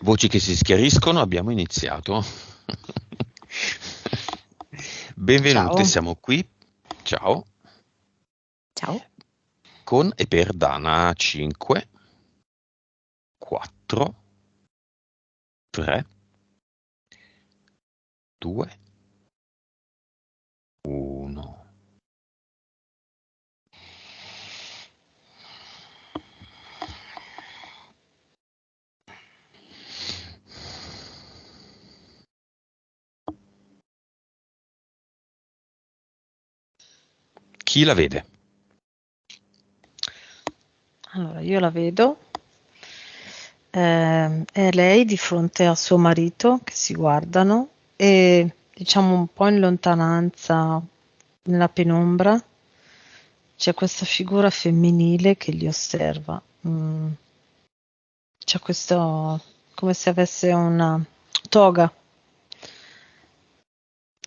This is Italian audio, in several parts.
Voci che si schiariscono, abbiamo iniziato. Benvenute, Ciao. siamo qui. Ciao. Ciao. Con e per Dana 5, 4, 3, 2, 1. Chi la vede? Allora, io la vedo. È lei di fronte a suo marito che si guardano e diciamo un po' in lontananza, nella penombra, c'è questa figura femminile che li osserva. C'è questo, come se avesse una toga.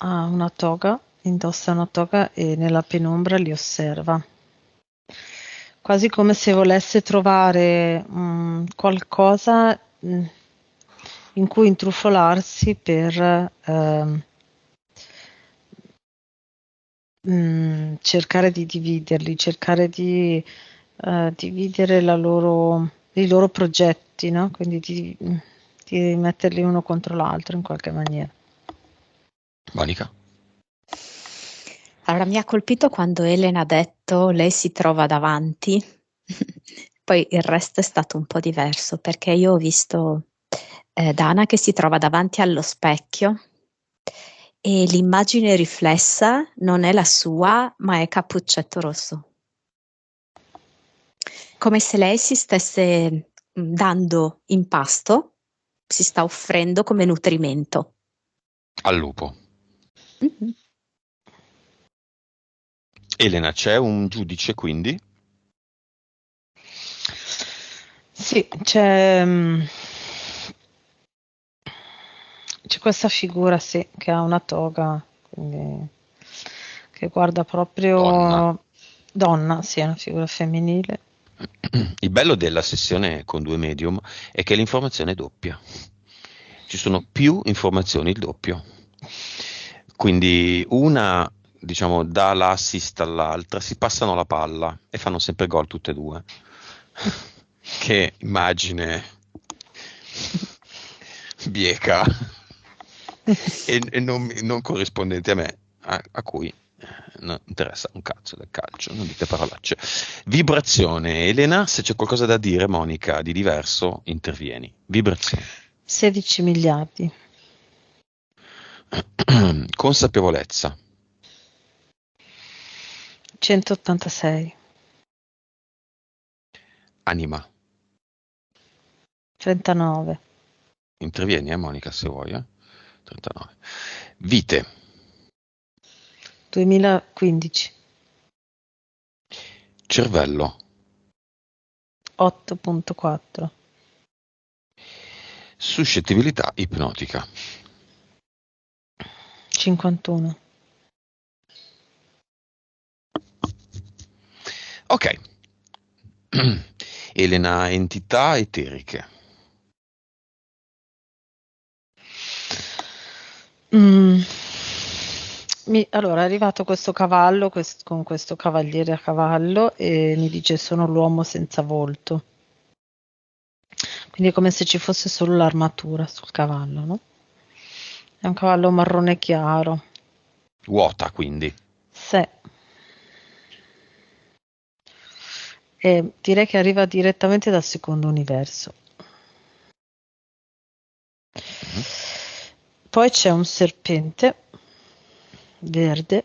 Ha una toga, indossa una toga e nella penombra li osserva. Quasi come se volesse trovare qualcosa in cui intrufolarsi per cercare di dividerli, cercare di dividere i loro progetti, no? Quindi di metterli uno contro l'altro in qualche maniera. Monica? Allora, mi ha colpito quando Elena ha detto lei si trova davanti, poi il resto è stato un po' diverso perché io ho visto Dana che si trova davanti allo specchio e l'immagine riflessa non è la sua, ma è Cappuccetto Rosso. Come se lei si stesse dando in pasto, si sta offrendo come nutrimento. Al lupo. Mm-hmm. Elena, c'è un giudice quindi? Sì, c'è questa figura, sì, che ha una toga, quindi che guarda Donna. proprio donna, sì, è una figura femminile. Il bello della sessione con 2 medium è che l'informazione è doppia. Ci sono più informazioni, il doppio. Quindi una, diciamo, dà l'assist all'altra, si passano la palla e fanno sempre gol tutte e due. Che immagine bieca e non corrispondente a me, a cui non interessa un cazzo del calcio, non dite parolacce. Vibrazione, Elena, se c'è qualcosa da dire, Monica, di diverso, intervieni. Vibrazione. 16 miliardi. Consapevolezza. 186. Anima. 39. Intervieni, Monica, se vuoi. 39. Vite. 2015. Cervello. 8.4. Suscettibilità ipnotica. 51. Ok. Elena, entità eteriche. Allora è arrivato questo cavallo con questo cavaliere a cavallo e mi dice sono l'uomo senza volto. Quindi è come se ci fosse solo l'armatura sul cavallo, no? È un cavallo marrone chiaro. Vuota, quindi. Sì. E direi che arriva direttamente dal secondo universo. Mhm. Poi c'è un serpente verde.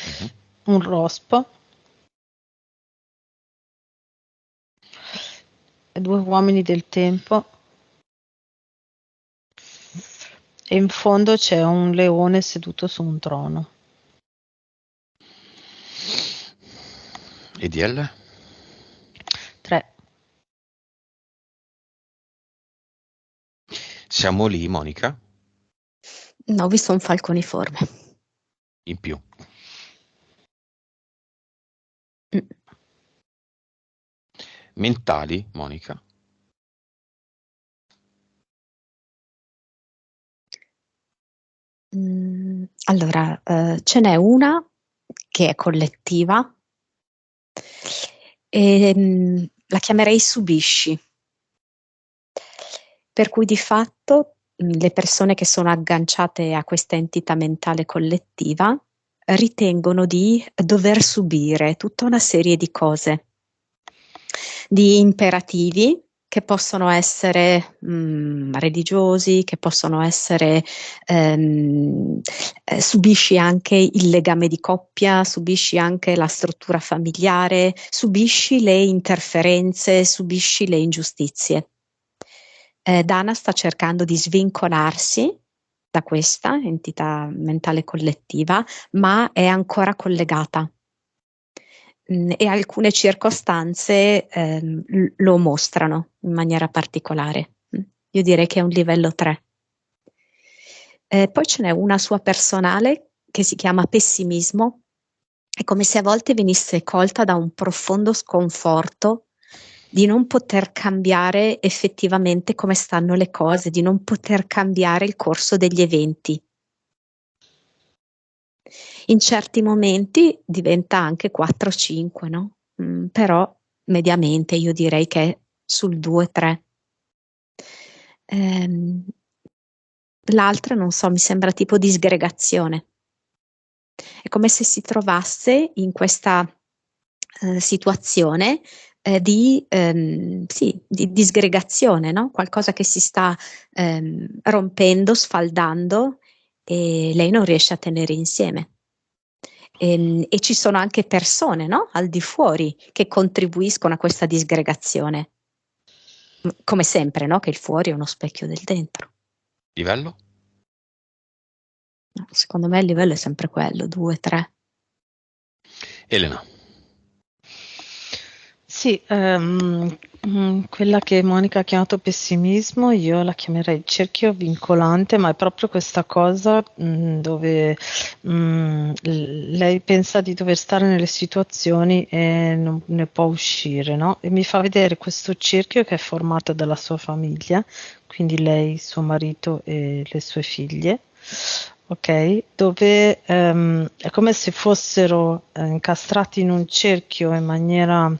Mhm. Un rospo. E 2 uomini del tempo. E in fondo c'è un leone seduto su un trono. EDL? 3. Siamo lì, Monica? No, ho visto un falconiforme. In più. Mm. mentali, Monica? Allora, ce n'è una che è collettiva e la chiamerei subisci, per cui di fatto le persone che sono agganciate a questa entità mentale collettiva ritengono di dover subire tutta una serie di cose, di imperativi che possono essere religiosi, che possono essere, subisci anche il legame di coppia, subisci anche la struttura familiare, subisci le interferenze, subisci le ingiustizie. Dana sta cercando di svincolarsi da questa entità mentale collettiva, ma è ancora collegata. E alcune circostanze lo mostrano in maniera particolare. Io direi che è un livello 3. Poi ce n'è una sua personale che si chiama pessimismo. È come se a volte venisse colta da un profondo sconforto di non poter cambiare effettivamente come stanno le cose, di non poter cambiare il corso degli eventi. In certi momenti diventa anche 4-5, no? Però mediamente io direi che è sul 2-3. L'altra, non so, mi sembra tipo disgregazione. È come se si trovasse in questa situazione sì, di disgregazione, no? Qualcosa che si sta rompendo, sfaldando e lei non riesce a tenere insieme. E ci sono anche persone, no? Al di fuori che contribuiscono a questa disgregazione. Come sempre, no? Che il fuori è uno specchio del dentro. Livello? No, secondo me il livello è sempre quello, 2-3. Elena? Sì, quella che Monica ha chiamato pessimismo, io la chiamerei cerchio vincolante, ma è proprio questa cosa dove lei pensa di dover stare nelle situazioni e non ne può uscire, no? E mi fa vedere questo cerchio che è formato dalla sua famiglia, quindi lei, suo marito e le sue figlie. Ok, dove è come se fossero incastrati in un cerchio in maniera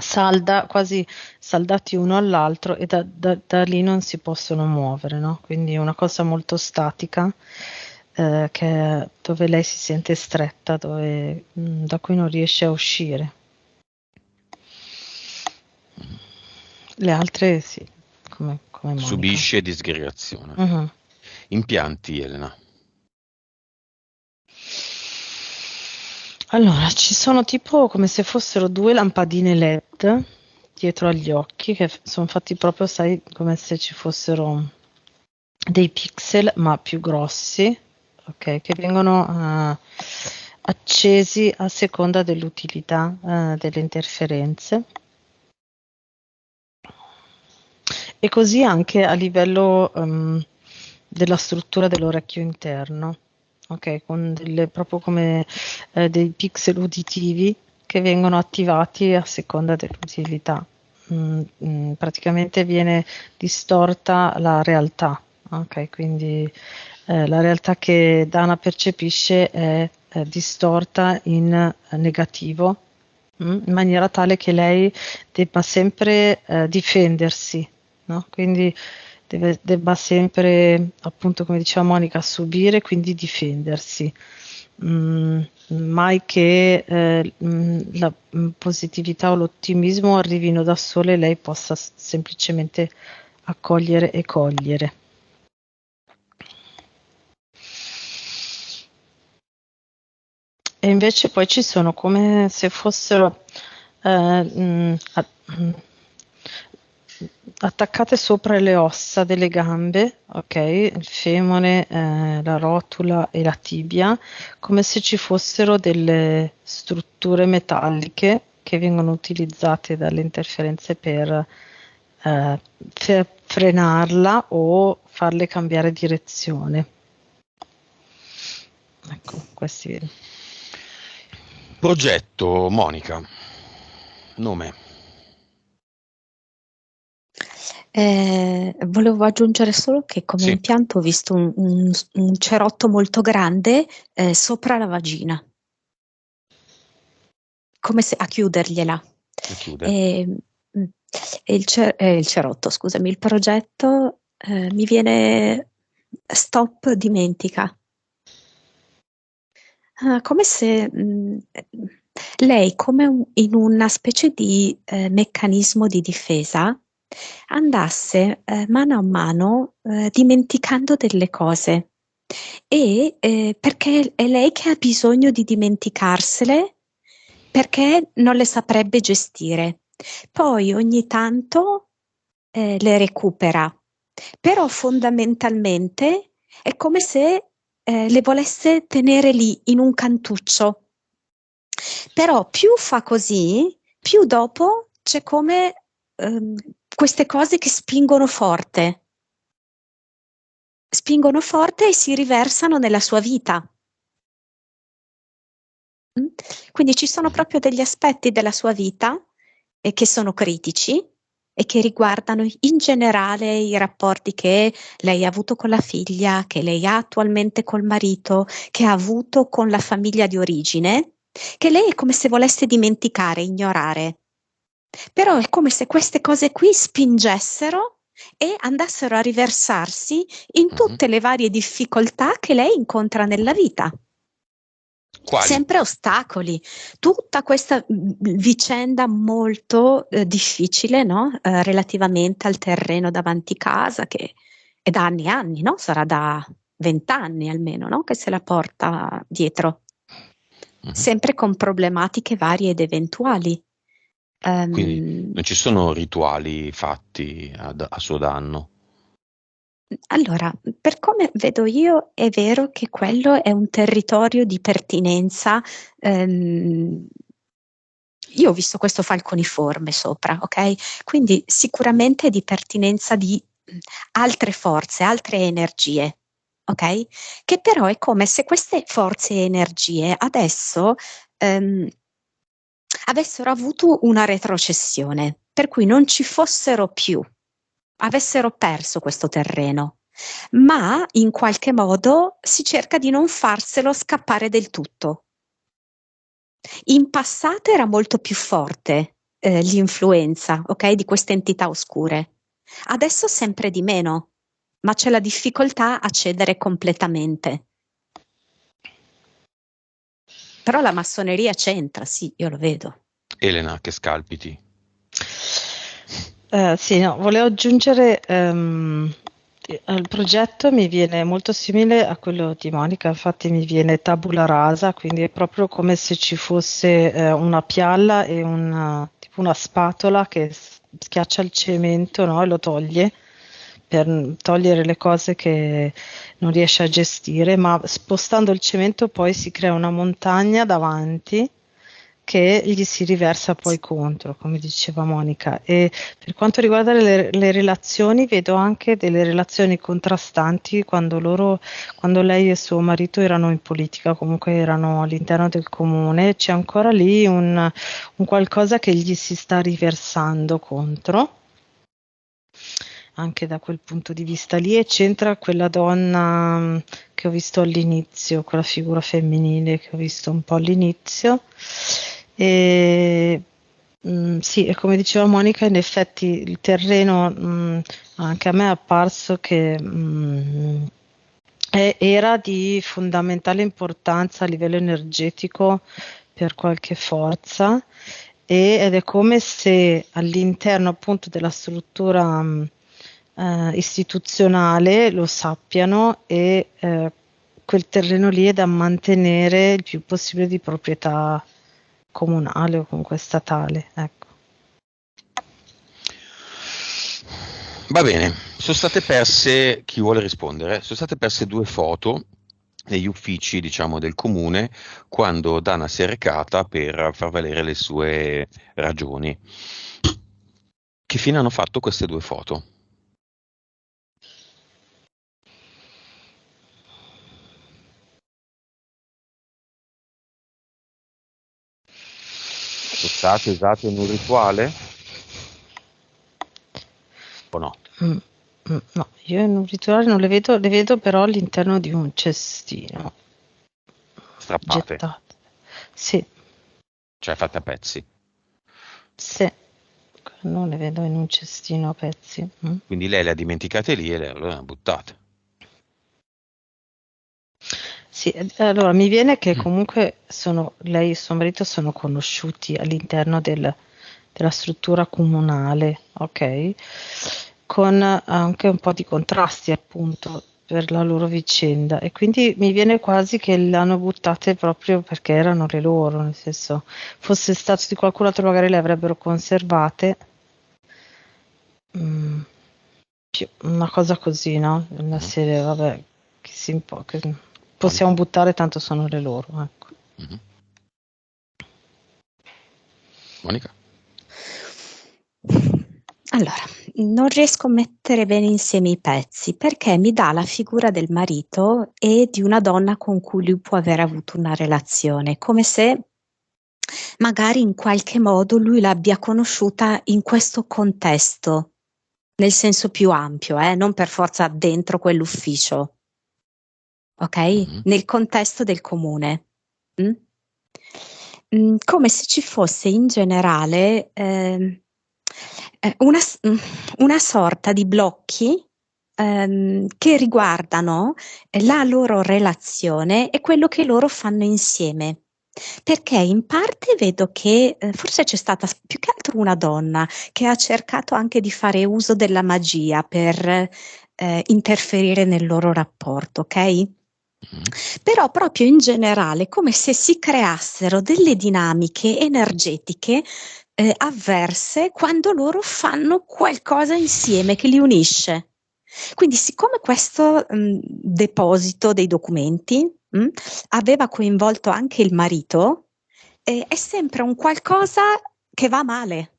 salda, quasi saldati uno all'altro e da lì non si possono muovere, no? Quindi è una cosa molto statica dove lei si sente stretta, da cui non riesce a uscire. Le altre sì, come Monica. Subisce disgregazione. Mhm. Impianti, Elena? Allora, ci sono tipo come se fossero due lampadine LED dietro agli occhi che sono fatti proprio, sai, come se ci fossero dei pixel ma più grossi, ok, che vengono accesi a seconda dell'utilità delle interferenze. E così anche a livello della struttura dell'orecchio interno, ok, con proprio come dei pixel uditivi che vengono attivati a seconda dell'utilità. Praticamente viene distorta la realtà, ok, quindi la realtà che Dana percepisce è distorta in negativo, in maniera tale che lei debba sempre difendersi, no? Quindi debba sempre, appunto, come diceva Monica, subire, quindi difendersi. Mai che la positività o l'ottimismo arrivino da sole e lei possa semplicemente accogliere e cogliere. E invece poi ci sono come se fossero attaccate sopra le ossa delle gambe, ok? Il femore, la rotula e la tibia, come se ci fossero delle strutture metalliche che vengono utilizzate dalle interferenze per frenarla o farle cambiare direzione. Ecco, questi. Progetto, Monica. Nome? Volevo aggiungere solo che come Sì, impianto ho visto un cerotto molto grande sopra la vagina, come se a chiudergliela. a chiudere. E, mm, e il cerotto, scusami, il progetto mi viene stop, dimentica. Come se lei, come in una specie di meccanismo di difesa, andasse mano a mano dimenticando delle cose. E perché è lei che ha bisogno di dimenticarsele perché non le saprebbe gestire. Poi ogni tanto le recupera, però fondamentalmente è come se le volesse tenere lì in un cantuccio. Però più fa così, più dopo c'è come queste cose che spingono forte e si riversano nella sua vita. Mm? Quindi ci sono Mhm. proprio degli aspetti della sua vita che sono critici e che riguardano in generale i rapporti che lei ha avuto con la figlia, che lei ha attualmente col marito, che ha avuto con la famiglia di origine, che lei è come se volesse dimenticare, ignorare. Però è come se queste cose qui spingessero e andassero a riversarsi in Mhm. tutte le varie difficoltà che lei incontra nella vita. Quali? Sempre ostacoli, tutta questa vicenda molto difficile, no? Relativamente al terreno davanti casa, che è da anni e anni, no? Sarà da 20 anni almeno, no? Che se la porta dietro, Mhm. sempre con problematiche varie ed eventuali. Quindi Ehm, non ci sono rituali fatti a suo danno. Allora, per come vedo io, è vero che quello è un territorio di pertinenza. ehm, io ho visto questo falconiforme sopra, ok? Quindi sicuramente è di pertinenza di altre forze, altre energie, ok? Che però è come se queste forze e energie adesso ehm, avessero avuto una retrocessione, per cui non ci fossero più, avessero perso questo terreno, ma in qualche modo si cerca di non farselo scappare del tutto. In passato era molto più forte l'influenza, ok, di queste entità oscure. Adesso sempre di meno, ma c'è la difficoltà a cedere completamente. Però la massoneria c'entra, sì, io lo vedo. Elena, che scalpiti. Sì, no, volevo aggiungere al progetto mi viene molto simile a quello di Monica, infatti mi viene tabula rasa, quindi è proprio come se ci fosse una pialla e tipo una spatola che schiaccia il cemento, no, e lo toglie per togliere le cose che non riesce a gestire, ma spostando il cemento poi si crea una montagna davanti che gli si riversa poi contro, come diceva Monica. E per quanto riguarda le relazioni, vedo anche delle relazioni contrastanti quando lei e suo marito erano in politica, comunque erano all'interno del comune, c'è ancora lì un qualcosa che gli si sta riversando contro anche da quel punto di vista lì e c'entra quella donna che ho visto all'inizio, quella figura femminile che ho visto un po' all'inizio. E, sì, e come diceva Monica, in effetti il terreno anche a me è apparso che era di fondamentale importanza a livello energetico per qualche forza ed è come se all'interno appunto della struttura istituzionale lo sappiano e quel terreno lì è da mantenere il più possibile di proprietà comunale o comunque statale. Ecco. Va bene, sono state perse, chi vuole rispondere, sono state perse due foto negli uffici, diciamo, del comune quando Dana si è recata per far valere le sue ragioni. Che fine hanno fatto queste due foto? Sono state usate in un rituale? o no? No, io in un rituale non le vedo però all'interno di un cestino Strappate, gettate. Sì, cioè fatte a pezzi. sì, non le vedo in un cestino a pezzi. Quindi lei le ha dimenticate lì e le ha buttate. Sì, allora mi viene che comunque lei e suo marito sono conosciuti all'interno della struttura comunale, ok? Con anche un po' di contrasti appunto per la loro vicenda e quindi mi viene quasi che le hanno buttate proprio perché erano le loro, nel senso, fosse stato di qualcun altro magari le avrebbero conservate. Mm, una cosa così, no? Una Mhm, serie, vabbè, che Monica? possiamo buttare, tanto sono le loro, ecco. Mhm. Monica? Allora, non riesco a mettere bene insieme i pezzi perché mi dà la figura del marito e di una donna con cui lui può aver avuto una relazione, come se magari in qualche modo lui l'abbia conosciuta in questo contesto, nel senso più ampio, non per forza dentro quell'ufficio, ok? Mhm. Nel contesto del comune. Mm? Come se ci fosse in generale una sorta di blocchi che riguardano la loro relazione e quello che loro fanno insieme. Perché in parte vedo che forse c'è stata più che altro una donna che ha cercato anche di fare uso della magia per interferire nel loro rapporto, ok? Mhm. Però proprio in generale, come se si creassero delle dinamiche energetiche avverse quando loro fanno qualcosa insieme che li unisce. Quindi, siccome questo deposito dei documenti aveva coinvolto anche il marito, è sempre un qualcosa che va male.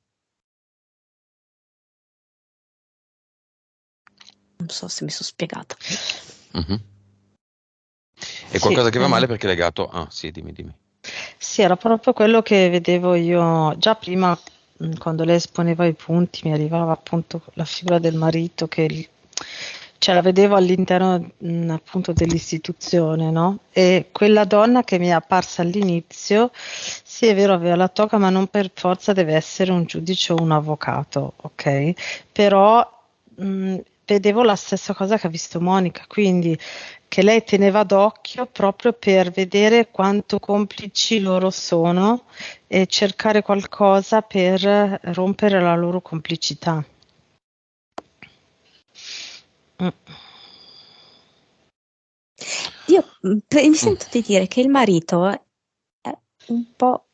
Non so se mi sono spiegata. Mhm. E Sì, qualcosa che va male perché è legato... Ah, sì, dimmi. sì, era proprio quello che vedevo io già prima, quando lei esponeva i punti, mi arrivava appunto la figura del marito cioè la vedevo all'interno appunto dell'istituzione, no? E quella donna che mi è apparsa all'inizio, sì, è vero, aveva la toga, ma non per forza deve essere un giudice o un avvocato, ok? Però mh, vedevo la stessa cosa che ha visto Monica, quindi che lei teneva d'occhio proprio per vedere quanto complici loro sono e cercare qualcosa per rompere la loro complicità. Mm. Io mi Mm. sento di dire che il marito è un po'...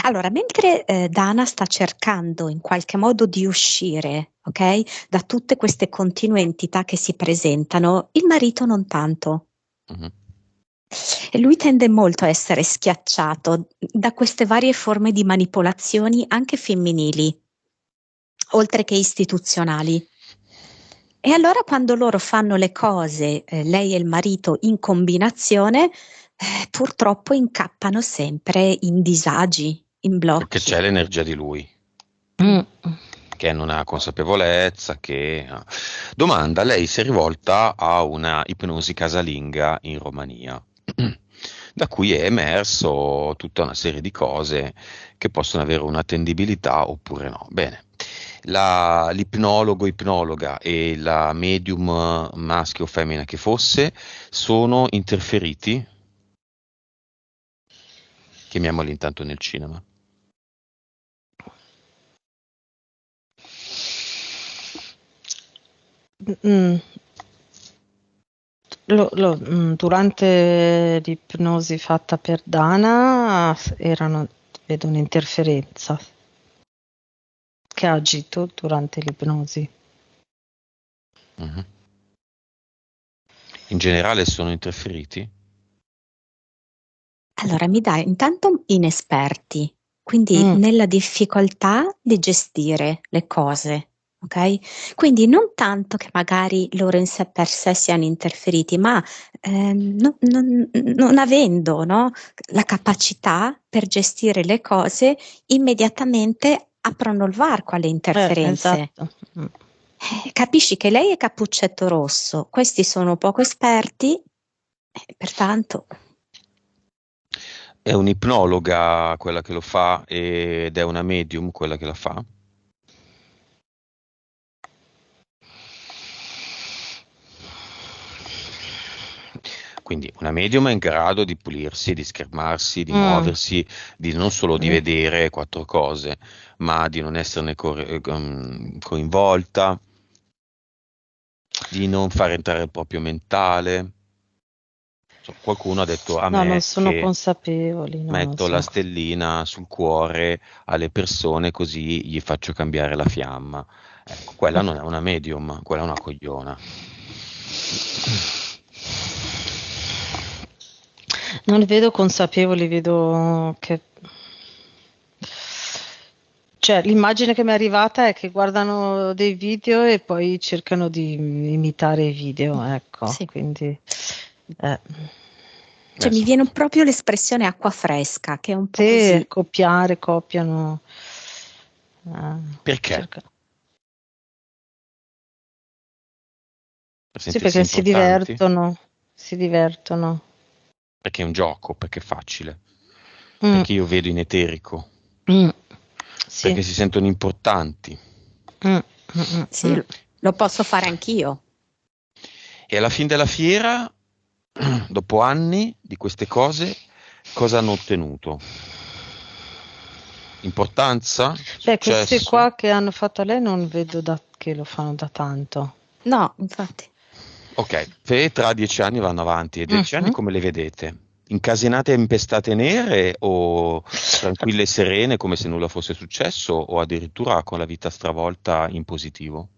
Allora, mentre Dana sta cercando in qualche modo di uscire, ok, da tutte queste continue entità che si presentano, il marito non tanto. Mhm. E lui tende molto a essere schiacciato da queste varie forme di manipolazioni anche femminili, oltre che istituzionali. E allora quando loro fanno le cose, lei e il marito in combinazione, purtroppo incappano sempre in disagi, in Perché blocchi. c'è l'energia di lui, Mm. che non ha consapevolezza, che... Domanda, lei si è rivolta a una ipnosi casalinga in Romania, da cui è emerso tutta una serie di cose che possono avere un'attendibilità oppure no. Bene, l'ipnologo, ipnologa e la medium maschio o femmina che fosse sono interferiti, chiamiamoli intanto nel cinema. Mm. Durante l'ipnosi fatta per Dana vedo un'interferenza che ha agito durante l'ipnosi. Mhm. In generale sono interferiti? Allora, mi dà intanto inesperti, quindi Mm. nella difficoltà di gestire le cose, ok? Quindi non tanto che magari loro in sé per sé siano interferiti, ma non avendo, no, la capacità per gestire le cose immediatamente aprono il varco alle interferenze. Esatto. Capisci che lei è Cappuccetto Rosso, questi sono poco esperti, pertanto... È un'ipnologa quella che lo fa ed è una medium quella che la fa? Quindi una medium è in grado di pulirsi, di schermarsi, di muoversi, di non solo di vedere quattro cose, ma di non esserne coinvolta, di non far entrare il proprio mentale. Qualcuno ha detto a No, non me sono che consapevoli, no, non metto la sono. stellina sul cuore alle persone così gli faccio cambiare la fiamma. Ecco, quella non è una medium, quella è una cogliona. Non li vedo consapevoli, vedo che... Cioè, l'immagine che mi è arrivata è che guardano dei video e poi cercano di imitare i video, ecco, Sì. quindi... Cioè, mi viene proprio l'espressione acqua fresca, che è un po' Sì, così. copiare, copiano. Perché? cercano. Per Sì, perché sentirsi importanti? si divertono. Perché è un gioco, perché è facile, Mm, perché io vedo in eterico, sì. perché si sentono importanti. Sì, lo posso fare anch'io. E alla fine della fiera, dopo anni di queste cose, cosa hanno ottenuto? Importanza? Beh, queste Successo? qua che hanno fatto a lei non vedo che lo fanno da tanto. No, infatti. Ok, tra 10 anni vanno avanti. E 10 anni come le vedete? Incasinate e impestate nere o tranquille e serene come se nulla fosse successo o addirittura con la vita stravolta in positivo?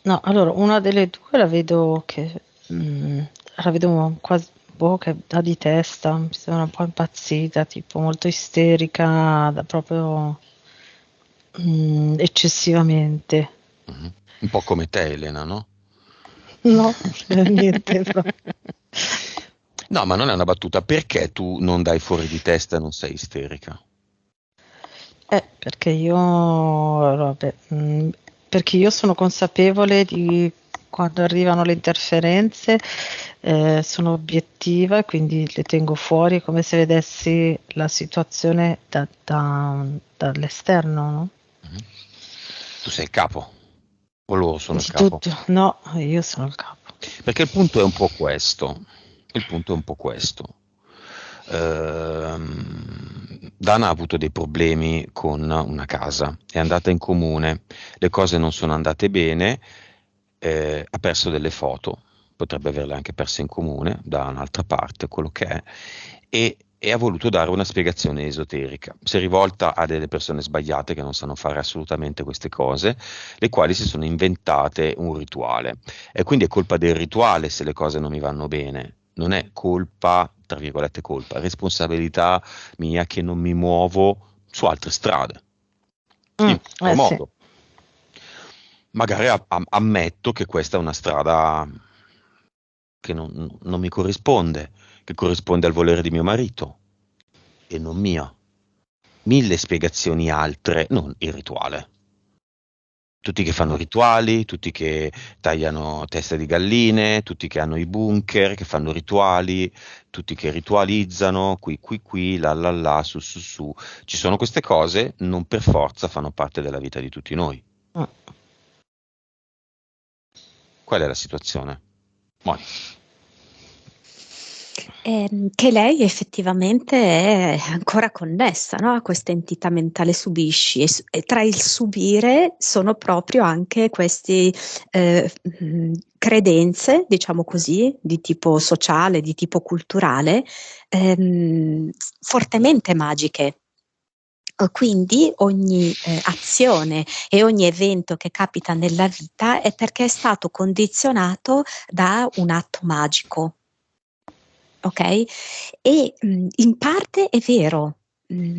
No, allora, una delle due la vedo che la vedo quasi che ha di testa, mi sembra un po' impazzita, tipo molto isterica, proprio eccessivamente. Un po' come te, Elena, no? No, niente proprio. No, ma non è una battuta. Perché tu non dai fuori di testa e non sei isterica? Perché perché io sono consapevole di quando arrivano le interferenze, sono obiettiva e quindi le tengo fuori, è come se vedessi la situazione dall'esterno, no? Tu sei il capo o loro sono il Di capo? tutto. No, io sono il capo. Perché il punto è un po' questo. Il punto è un po' questo. Dana ha avuto dei problemi con una casa, è andata in comune, le cose non sono andate bene, ha perso delle foto, potrebbe averle anche perse in comune da un'altra parte, quello che è, e ha voluto dare una spiegazione esoterica. Si è rivolta a delle persone sbagliate che non sanno fare assolutamente queste cose, le quali si sono inventate un rituale. E quindi è colpa del rituale se le cose non mi vanno bene, non è colpa, tra virgolette colpa, responsabilità mia che non mi muovo su altre strade, in altro Sì. modo. Magari ammetto che questa è una strada che non mi corrisponde, che corrisponde al volere di mio marito e non mia. 1000 spiegazioni altre, non il rituale. Tutti che fanno rituali, tutti che tagliano teste di galline, tutti che hanno i bunker, che fanno rituali, tutti che ritualizzano, qui, là, su. Ci sono queste cose, non per forza fanno parte della vita di tutti noi. Qual è la situazione? Monica. Che lei effettivamente è ancora connessa, no, a questa entità mentale subisci e tra il subire sono proprio anche queste credenze, diciamo così, di tipo sociale, di tipo culturale, fortemente magiche. Quindi ogni azione e ogni evento che capita nella vita è perché è stato condizionato da un atto magico. Ok? E in parte è vero,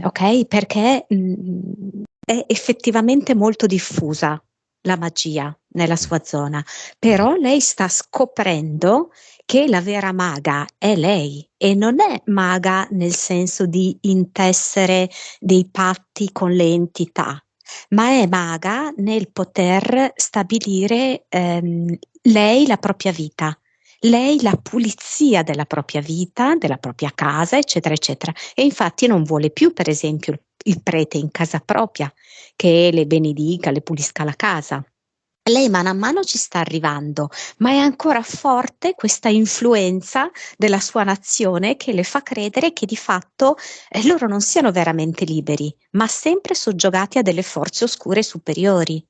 ok? Perché è effettivamente molto diffusa la magia nella sua zona, però lei sta scoprendo che la vera maga è lei e non è maga nel senso di intessere dei patti con le entità. ma è maga nel poter stabilire lei la propria vita, lei la pulizia della propria vita, della propria casa, eccetera, eccetera. E infatti non vuole più, per esempio, il prete in casa propria, che le benedica, le pulisca la casa. Lei mano a mano ci sta arrivando, ma è ancora forte questa influenza della sua nazione che le fa credere che di fatto loro non siano veramente liberi, ma sempre soggiogati a delle forze oscure superiori.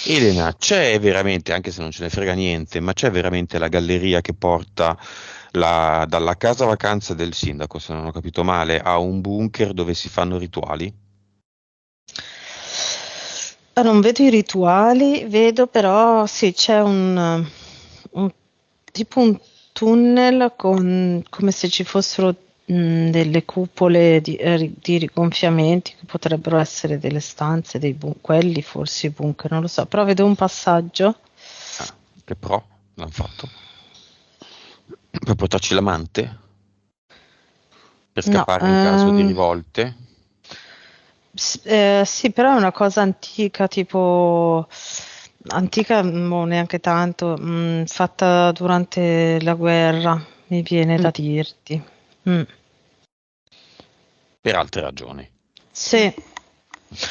Elena, c'è veramente, anche se non ce ne frega niente, ma c'è veramente la galleria che porta dalla casa vacanza del sindaco, se non ho capito male, a un bunker dove si fanno rituali? Non vedo i rituali, vedo però sì, c'è un- tipo un tunnel come se ci fossero delle cupole di rigonfiamenti che potrebbero essere delle stanze, quelli forse i bunker, non lo so, però vedo un passaggio. Ah, che pro l'hanno fatto? Per portarci l'amante? Per No, scappare in caso di rivolte? sì, però è una cosa antica, tipo antica, neanche tanto, fatta durante la guerra, mi viene da Mm. dirti. Mm. Per altre ragioni. Sì, I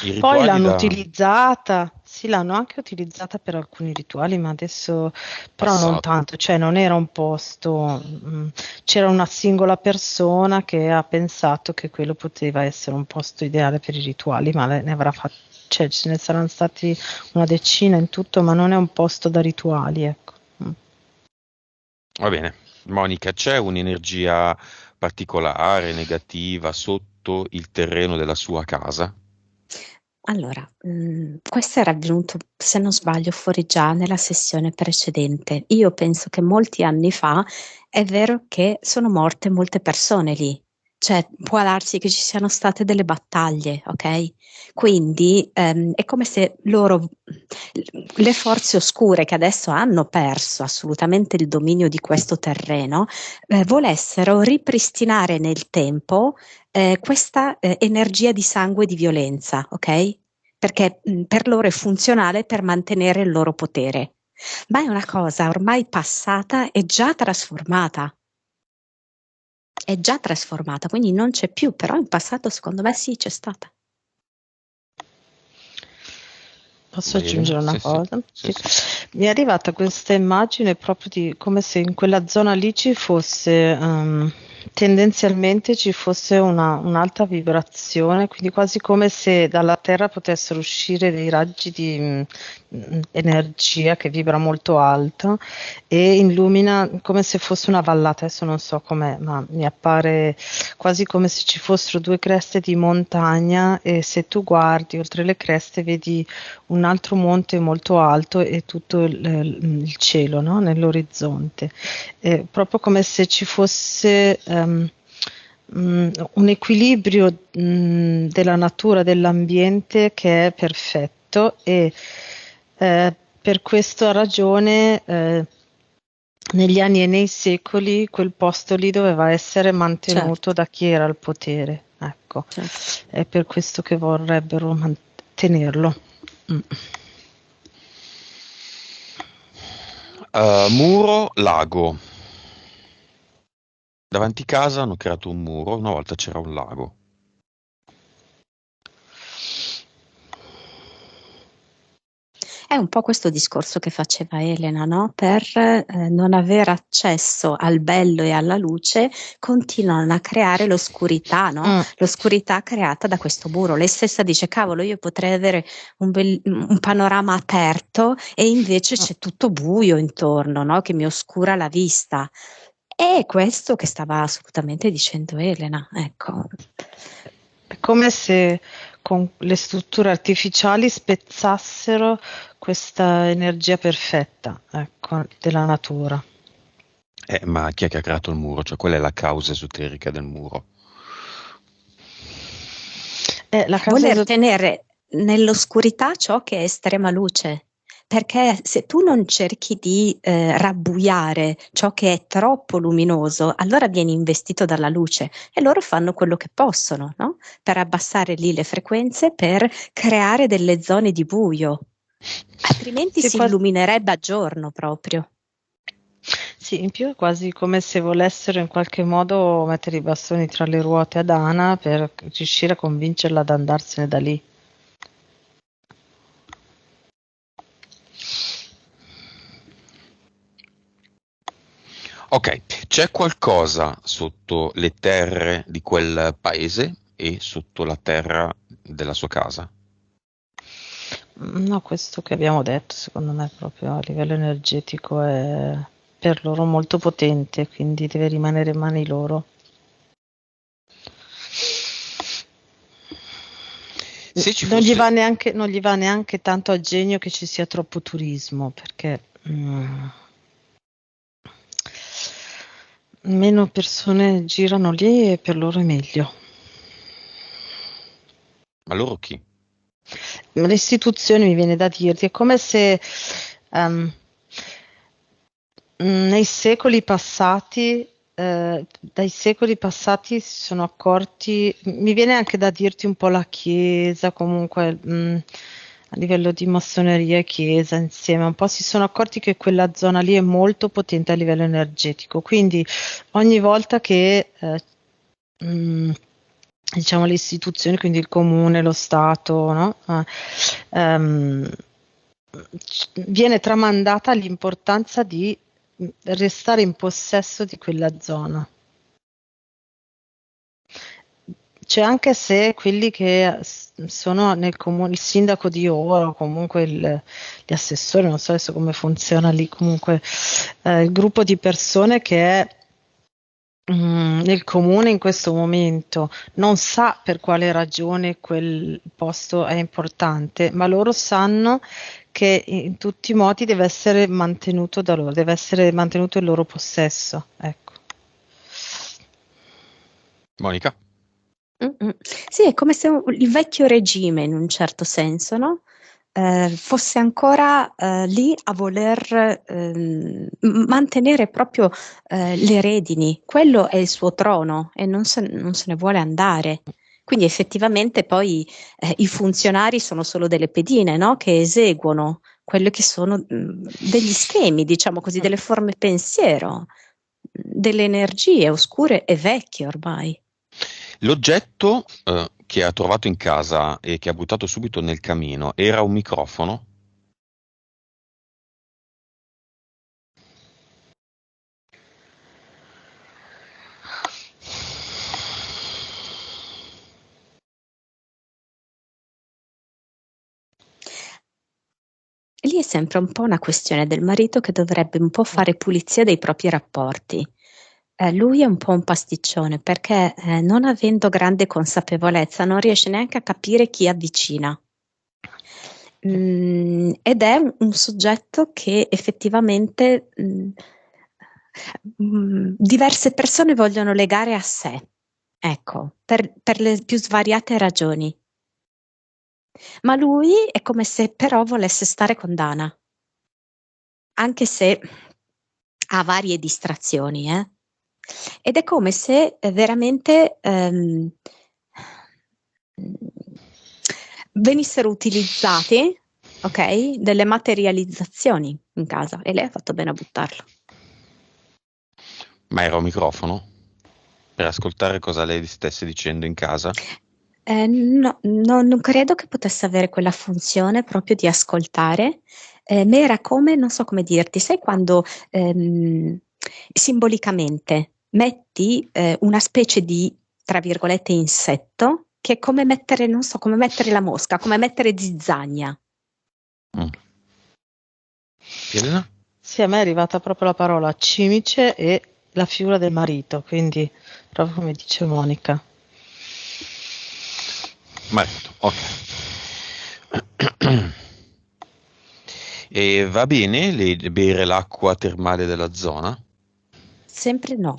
poi rituali l'hanno da utilizzata, sì, l'hanno anche utilizzata per alcuni rituali, ma adesso però non passato. tanto, cioè non era un posto, c'era una singola persona che ha pensato che quello poteva essere un posto ideale per i rituali, ma ne avrà fatti, cioè ce ne saranno stati una decina in tutto, ma non è un posto da rituali, ecco. Mm. Va bene. Monica, c'è un'energia particolare, negativa, sotto il terreno della sua casa? Allora, questo era avvenuto, se non sbaglio, fuori già nella sessione precedente. Io penso che molti anni fa è vero che sono morte molte persone lì, cioè può darsi che ci siano state delle battaglie, ok? Quindi è come se loro, le forze oscure che adesso hanno perso assolutamente il dominio di questo terreno, volessero ripristinare nel tempo questa energia di sangue e di violenza, ok? Perché per loro è funzionale per mantenere il loro potere. Ma è una cosa ormai passata e già trasformata. È già trasformata, quindi non c'è più, però in passato secondo me sì, c'è stata. Posso Vai Elena? aggiungere una Sì, sì, cosa? sì, Sì. sì. Mi è arrivata questa immagine proprio di come se in quella zona lì ci fosse, tendenzialmente ci fosse un'alta vibrazione, quindi quasi come se dalla Terra potessero uscire dei raggi di energia che vibra molto alta e illumina come se fosse una vallata. Adesso non so com'è, ma mi appare quasi come se ci fossero due creste di montagna e se tu guardi oltre le creste vedi un altro monte molto alto e tutto il cielo, no? Nell'orizzonte. Proprio come se ci fosse un equilibrio della natura, dell'ambiente che è perfetto e per questa ragione negli anni e nei secoli quel posto lì doveva essere mantenuto Certo, da chi era al potere. Ecco, certo. è per questo che vorrebbero mantenerlo. Mm. Muro, lago. Davanti casa hanno creato un muro, una volta c'era un lago. È un po' questo discorso che faceva Elena, no? Per non avere accesso al bello e alla luce, continuano a creare l'oscurità, no? Mm. L'oscurità creata da questo muro. Lei stessa dice: cavolo, io potrei avere un panorama aperto e invece c'è tutto buio intorno, no? Che mi oscura la vista. È questo che stava assolutamente dicendo Elena, ecco. È come se con le strutture artificiali spezzassero questa energia perfetta, ecco, della natura. Ma chi è che ha creato il muro? Cioè, qual è la causa esoterica del muro? La casa Voler tenere nell'oscurità ciò che è estrema luce, perché se tu non cerchi di rabbuiare ciò che è troppo luminoso, allora vieni investito dalla luce e loro fanno quello che possono, no? Per abbassare lì le frequenze, per creare delle zone di buio, altrimenti Sì, si illuminerebbe a giorno proprio. sì, in più è quasi come se volessero in qualche modo mettere i bastoni tra le ruote ad Ana per riuscire a convincerla ad andarsene da lì. Ok, c'è qualcosa sotto le terre di quel paese e sotto la terra della sua casa? No, questo che abbiamo detto, secondo me, proprio a livello energetico è per loro molto potente, quindi deve rimanere in mani loro. Se ci Non gli fosse, non gli va neanche tanto a genio che ci sia troppo turismo, perché meno persone girano lì e per loro è meglio. ma loro chi? Le istituzioni, mi viene da dirti, è come se ehm, nei secoli passati, dai secoli passati si sono accorti, mi viene anche da dirti un po' la Chiesa, comunque a livello di massoneria e Chiesa insieme, un po' si sono accorti che quella zona lì è molto potente a livello energetico, quindi ogni volta che mh, diciamo le istituzioni, quindi il comune, lo Stato, no? Ehm, Viene tramandata l'importanza di restare in possesso di quella zona. Cioè, anche se quelli che sono nel comune, il sindaco di ora, o comunque gli assessori, non so adesso come funziona lì, comunque il gruppo di persone che è nel comune in questo momento non sa per quale ragione quel posto è importante, ma loro sanno che in tutti i modi deve essere mantenuto da loro, deve essere mantenuto il loro possesso. Ecco. Monica? Mm-mm. Sì, è come se il vecchio regime, in un certo senso, no? Fosse ancora lì a voler mantenere proprio le redini. Quello è il suo trono e non se ne vuole andare. Quindi effettivamente poi i funzionari sono solo delle pedine, no? Che eseguono quello che sono degli schemi, diciamo così, delle forme pensiero, delle energie oscure e vecchie ormai. L'oggetto che ha trovato in casa e che ha buttato subito nel camino era un microfono? Lì è sempre un po' una questione del marito che dovrebbe un po' fare pulizia dei propri rapporti. Lui è un po' un pasticcione perché non avendo grande consapevolezza non riesce neanche a capire chi avvicina. Ed è un soggetto che effettivamente diverse persone vogliono legare a sé, ecco, per le più svariate ragioni. Ma lui è come se però volesse stare con Dana, anche se ha varie distrazioni, ed è come se veramente venissero utilizzate, ok, delle materializzazioni in casa e lei ha fatto bene a buttarlo. Ma era un microfono? Per ascoltare cosa lei stesse dicendo in casa? No, non credo che potesse avere quella funzione proprio di ascoltare, ma era come, non so come dirti, sai quando simbolicamente metti una specie di, tra virgolette, insetto, che è come mettere, non so, come mettere la mosca, come mettere zizzania. Mm. Elena? Sì, a me è arrivata proprio la parola cimice e la figura del marito, quindi proprio come dice Monica. Marito, ok. E va bene bere l'acqua termale della zona? Sempre no.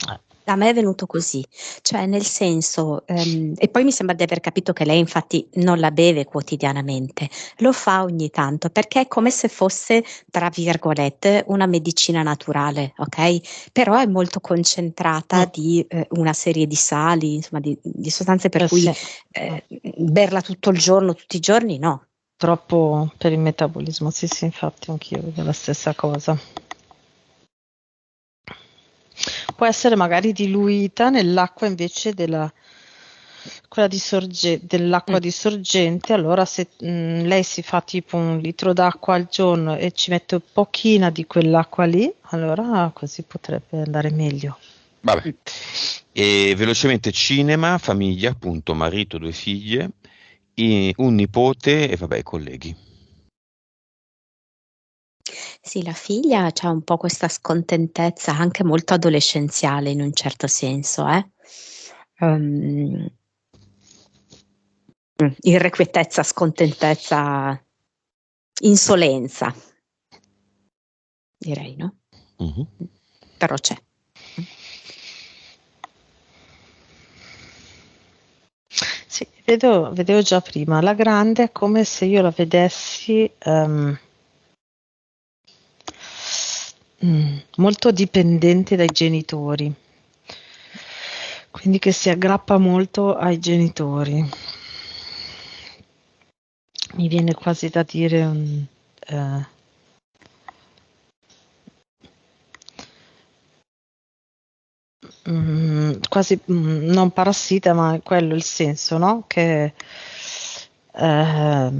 A me è venuto così, cioè nel senso, e poi mi sembra di aver capito che lei infatti non la beve quotidianamente, lo fa ogni tanto perché è come se fosse, tra virgolette, una medicina naturale, ok? Però è molto concentrata Mm, di una serie di sali, insomma di sostanze per cui sì, berla tutto il giorno, tutti i giorni, no. troppo per il metabolismo. Sì, sì, infatti anch'io vedo la stessa cosa. Può essere magari diluita nell'acqua invece quella dell'acqua Mm. di sorgente. Allora se lei si fa tipo 1 litro d'acqua al giorno e ci mette pochina di quell'acqua lì, allora così potrebbe andare meglio. Vabbè. E velocemente cinema, famiglia, appunto, marito, 2 figlie, un nipote e vabbè, i colleghi. Sì, la figlia c'ha un po' questa scontentezza anche molto adolescenziale in un certo senso, Ehm, irrequietezza, scontentezza, insolenza, direi, no? Mhm. Però c'è. Sì, vedevo già prima. La grande è come se io la vedessi molto dipendente dai genitori, quindi che si aggrappa molto ai genitori. Mi viene quasi da dire eh, quasi non parassita, ma è quello il senso, no? Che eh,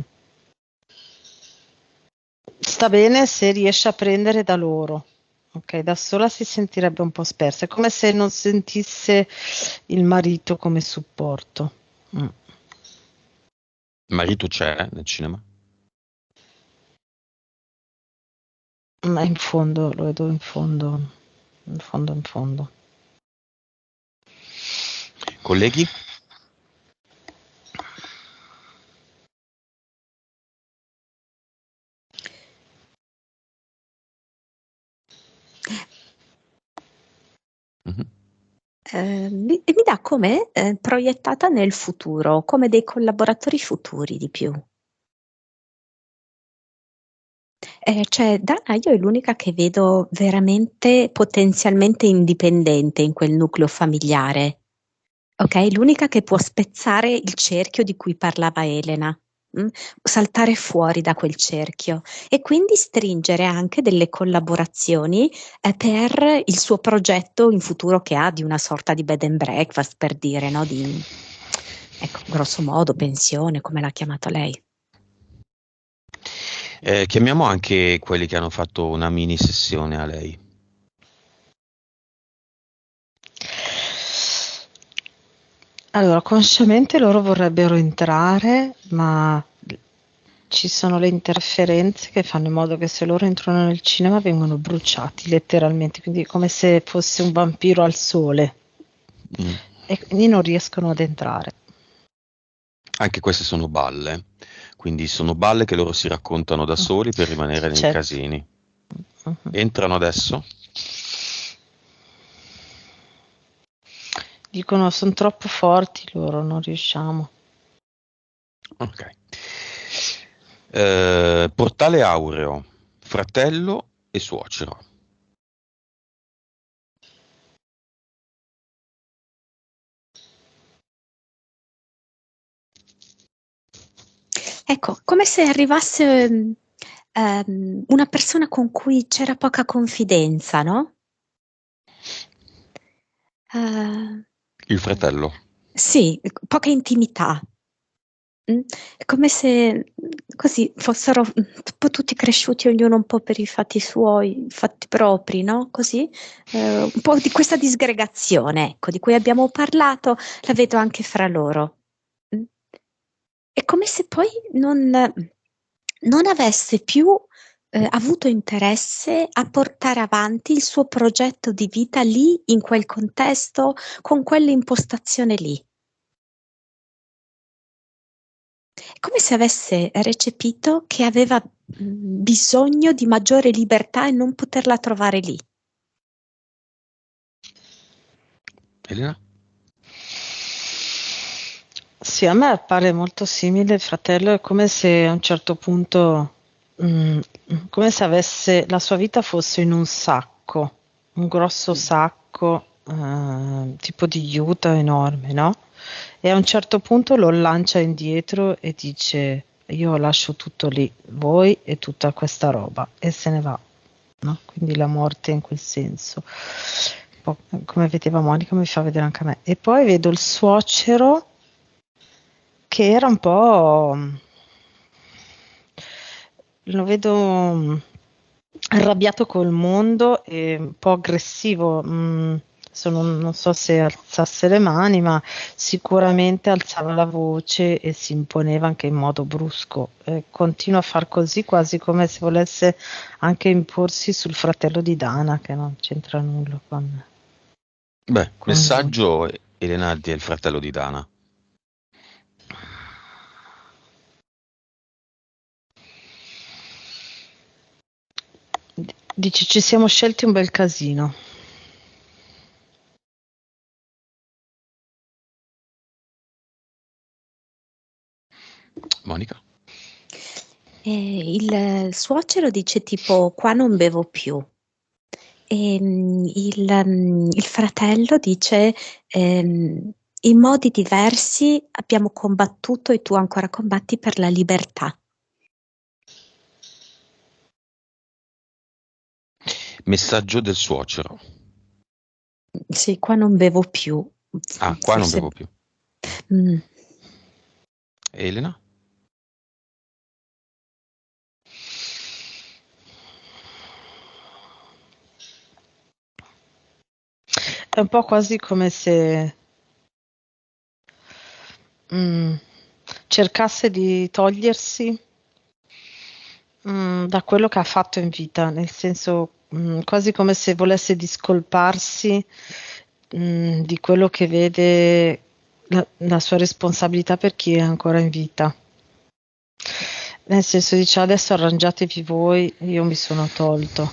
sta bene se riesce a prendere da loro. Ok, da sola si sentirebbe un po' spersa, è come se non sentisse il marito come supporto. Mm. Marito c'è nel cinema? Ma in fondo, lo vedo in fondo, in fondo, in fondo. Colleghi? Mhm. Mi dà come proiettata nel futuro, come dei collaboratori futuri di più. Cioè, Dana, io è l'unica che vedo veramente potenzialmente indipendente in quel nucleo familiare. Ok, l'unica che può spezzare il cerchio di cui parlava Elena, saltare fuori da quel cerchio e quindi stringere anche delle collaborazioni per il suo progetto in futuro che ha di una sorta di bed and breakfast, per dire, no? Ecco, grosso modo, pensione, come l'ha chiamata lei. Chiamiamo anche quelli che hanno fatto una mini sessione a lei. Allora, consciamente loro vorrebbero entrare, ma ci sono le interferenze che fanno in modo che se loro entrano nel cinema vengono bruciati letteralmente, quindi è come se fosse un vampiro al sole Mm. e quindi non riescono ad entrare. Anche queste sono balle, quindi sono balle che loro si raccontano da soli per rimanere nei Certo. casini. Mhm. Entrano adesso? Dicono sono troppo forti loro, non riusciamo. Ok. Portale Aureo, fratello e suocero. Ecco, come se arrivasse una persona con cui c'era poca confidenza, no? Eh, Il fratello. sì, poca intimità. È come se così fossero un po' tutti cresciuti, ognuno un po' per i fatti suoi, fatti propri, no? Così, un po' di questa disgregazione, ecco, di cui abbiamo parlato, la vedo anche fra loro. Mm. È come se poi non avesse più avuto interesse a portare avanti il suo progetto di vita lì, in quel contesto, con quell'impostazione lì. È come se avesse recepito che aveva bisogno di maggiore libertà e non poterla trovare lì. Elena? Sì, a me pare molto simile, il fratello, è come se a un certo punto, come se avesse, la sua vita fosse in un sacco, un grosso sacco, tipo di juta enorme, no? E a un certo punto lo lancia indietro e dice, io lascio tutto lì, voi e tutta questa roba, e se ne va, no? Quindi la morte in quel senso. Un po' come vedeva Monica, mi fa vedere anche a me. E poi vedo il suocero che era un po', lo vedo arrabbiato col mondo e un po' aggressivo. Non so se alzasse le mani, ma sicuramente alzava la voce e si imponeva anche in modo brusco. Continua a far così, quasi come se volesse anche imporsi sul fratello di Dana, che non c'entra nulla Beh, con lui. messaggio, Elenardi è il fratello di Dana. Dici, ci siamo scelti un bel casino. Monica? Il suocero dice tipo qua non bevo più. Il fratello dice in modi diversi abbiamo combattuto e tu ancora combatti per la libertà. Messaggio del suocero. Sì, qua non bevo più. Ah, qua non Forse. bevo più. Mm. Elena? È un po' quasi come se cercasse di togliersi da quello che ha fatto in vita, nel senso quasi come se volesse discolparsi di quello che vede la sua responsabilità per chi è ancora in vita. Nel senso dice adesso arrangiatevi voi, io mi sono tolto,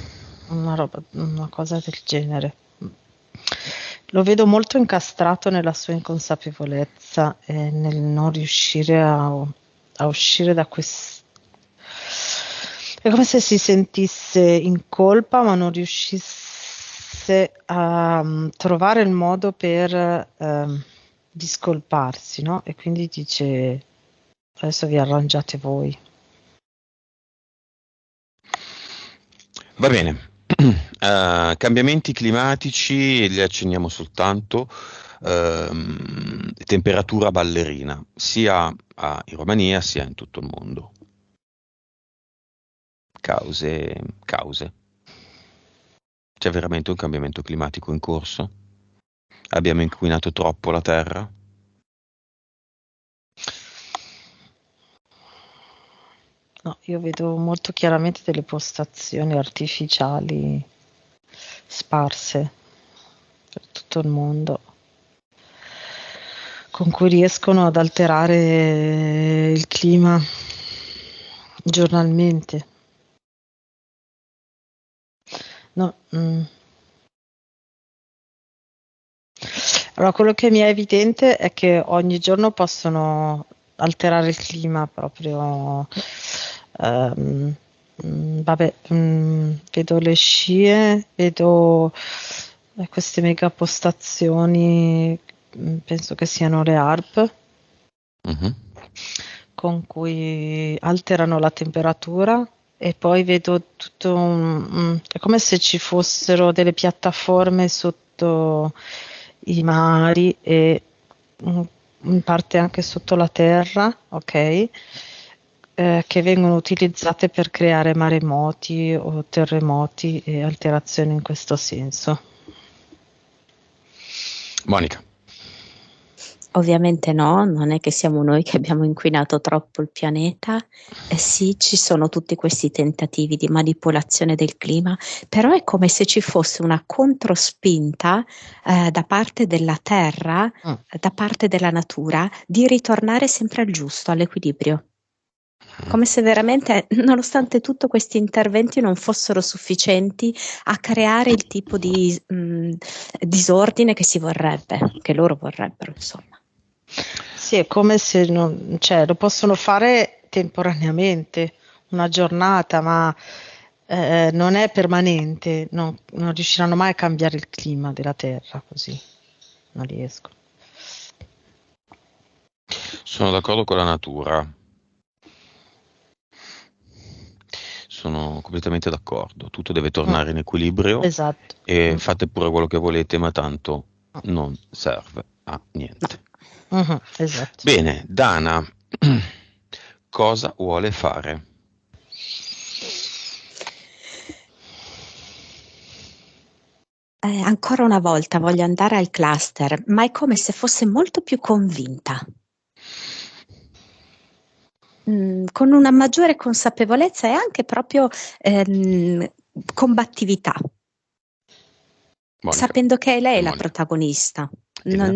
una cosa del genere. Lo vedo molto incastrato nella sua inconsapevolezza e nel non riuscire a uscire da questo. È come se si sentisse in colpa, ma non riuscisse a trovare il modo per discolparsi, no? E quindi dice: adesso vi arrangiate voi. Va bene. Cambiamenti climatici, li accenniamo soltanto. Temperatura ballerina, sia in Romania sia in tutto il mondo. Cause. C'è veramente un cambiamento climatico in corso? Abbiamo inquinato troppo la Terra? No, io vedo molto chiaramente delle postazioni artificiali sparse per tutto il mondo, con cui riescono ad alterare il clima giornalmente. No, Allora, quello che mi è evidente è che ogni giorno possono alterare il clima proprio. ehm, Vabbè, vedo le scie, vedo queste mega postazioni, penso che siano le HARP, Mhm. con cui alterano la temperatura e poi vedo tutto è come se ci fossero delle piattaforme sotto i mari e in parte anche sotto la terra, ok? Che vengono utilizzate per creare maremoti o terremoti e alterazioni in questo senso. Monica. Ovviamente no, non è che siamo noi che abbiamo inquinato troppo il pianeta. Sì, ci sono tutti questi tentativi di manipolazione del clima, però è come se ci fosse una controspinta da parte della Terra, Mm. da parte della natura, di ritornare sempre al giusto, all'equilibrio. come se veramente, nonostante tutto, questi interventi non fossero sufficienti a creare il tipo di disordine che si vorrebbe, che loro vorrebbero, insomma. Sì, è come se non, cioè, lo possono fare temporaneamente, una giornata, ma non è permanente, non riusciranno mai a cambiare il clima della Terra così, non riescono. Sono d'accordo con la natura. Sono completamente d'accordo. Tutto deve tornare in equilibrio Esatto. e fate pure quello che volete, ma tanto non serve a niente. Esatto. Bene, Dana, cosa vuole fare? Ancora una volta voglio andare al cluster, ma è come se fosse molto più convinta. Con una maggiore consapevolezza e anche proprio combattività, Monica. sapendo che è lei la Monica. protagonista, Elena?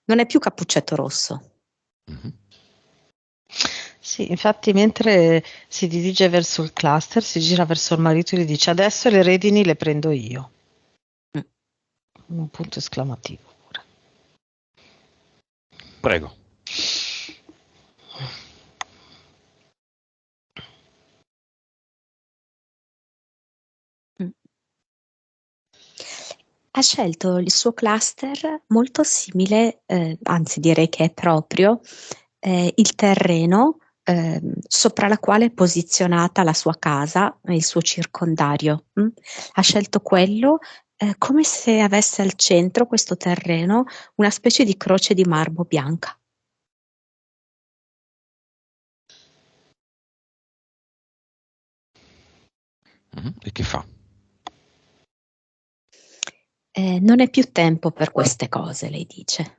non è più Cappuccetto Rosso. Mhm. Sì, infatti mentre si dirige verso il cluster, si gira verso il marito e gli dice adesso le redini le prendo io. Un punto esclamativo pure. Prego. Ha scelto il suo cluster molto simile, anzi direi che è proprio il terreno sopra la quale è posizionata la sua casa e il suo circondario. Ha scelto quello come se avesse al centro questo terreno una specie di croce di marmo bianca. E che fa? Non è più tempo per queste cose, lei dice.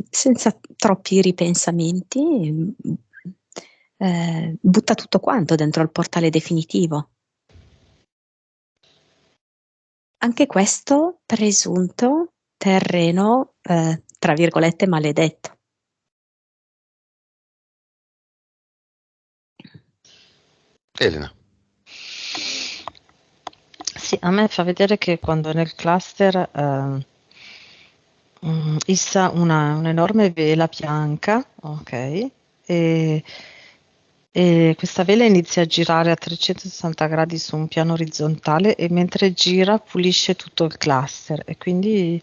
Senza troppi ripensamenti, butta tutto quanto dentro il portale definitivo. Anche questo presunto terreno, tra virgolette, maledetto. Elena. Sì, a me fa vedere che quando nel cluster issa un'enorme vela bianca, ok, e questa vela inizia a girare a 360 gradi su un piano orizzontale e mentre gira pulisce tutto il cluster e quindi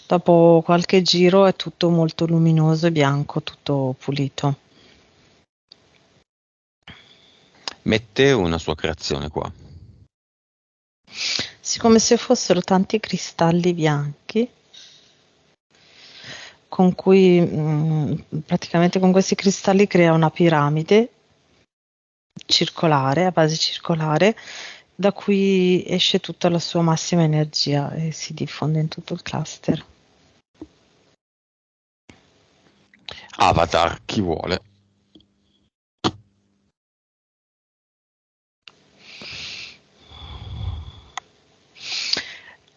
dopo qualche giro è tutto molto luminoso e bianco, tutto pulito. Mette una sua creazione qua. Sì, come se fossero tanti cristalli bianchi con cui praticamente con questi cristalli crea una piramide circolare, a base circolare, da cui esce tutta la sua massima energia e si diffonde in tutto il cluster. Avatar, chi vuole?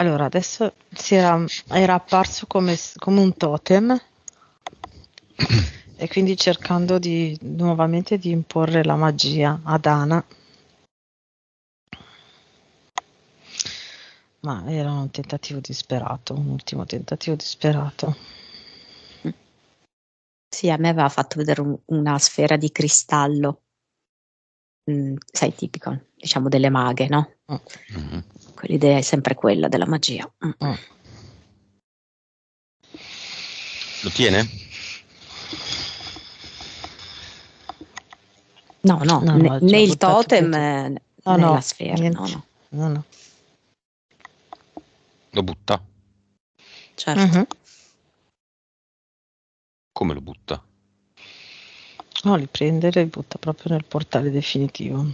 Allora, adesso era apparso come un totem e quindi cercando nuovamente di imporre la magia ad Ana. Ma era un tentativo disperato, un ultimo tentativo disperato. Sì, a me aveva fatto vedere una sfera di cristallo, sai, tipico, diciamo, delle maghe, no? Mhm. L'idea è sempre quella della magia. Lo tiene? No, No, né già il buttato via totem tutto. No, né la no, sfera, niente. no, No. Lo butta? certo. Come lo butta? No, li prende e li butta proprio nel portale definitivo.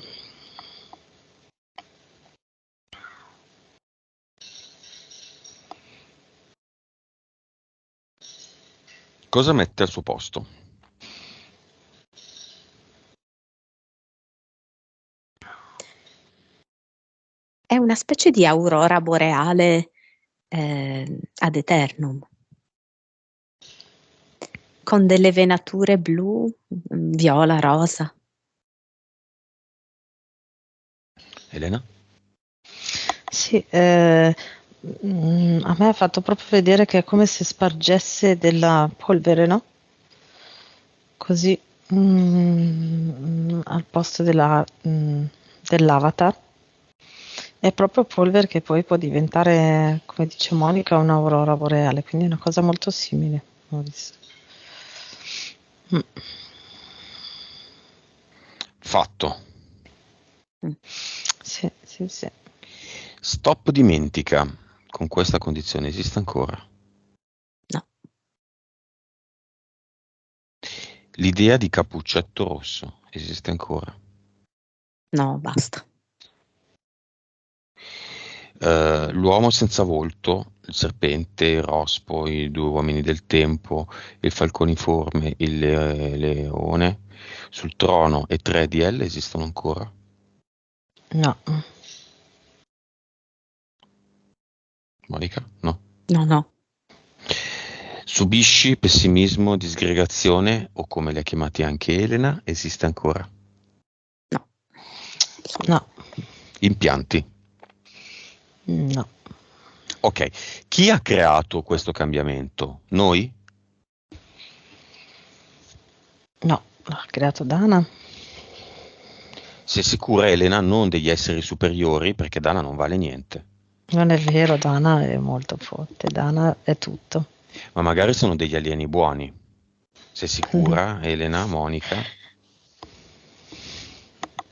Cosa mette al suo posto? È una specie di aurora boreale ad eternum. con delle venature blu, viola, rosa. Elena? Sì, a me ha fatto proprio vedere che è come se spargesse della polvere, no? Così al posto dell'avatar. È proprio polvere che poi può diventare, come dice Monica, un'aurora boreale, quindi è una cosa molto simile. Ho visto. Mm. Fatto. Sì, sì, sì. Stop dimentica. Con questa condizione esiste ancora? No, L'idea di Cappuccetto Rosso esiste ancora? no, basta. L'uomo senza volto, il serpente, il rospo, i due uomini del tempo, il falconiforme, il leone, sul trono e 3 di L esistono ancora? No, Monica? No. No, no, Subisci, pessimismo, disgregazione, o come li ha chiamati anche Elena, esiste ancora? no, no, Impianti. no, Ok, chi ha creato questo cambiamento? Noi? no, l'ha creato Dana. Sei sicura, Elena, non degli esseri superiori, perché Dana non vale niente. Non è vero, Dana è molto forte, Dana è tutto. Ma magari sono degli alieni buoni. Sei sicura, Elena, Monica?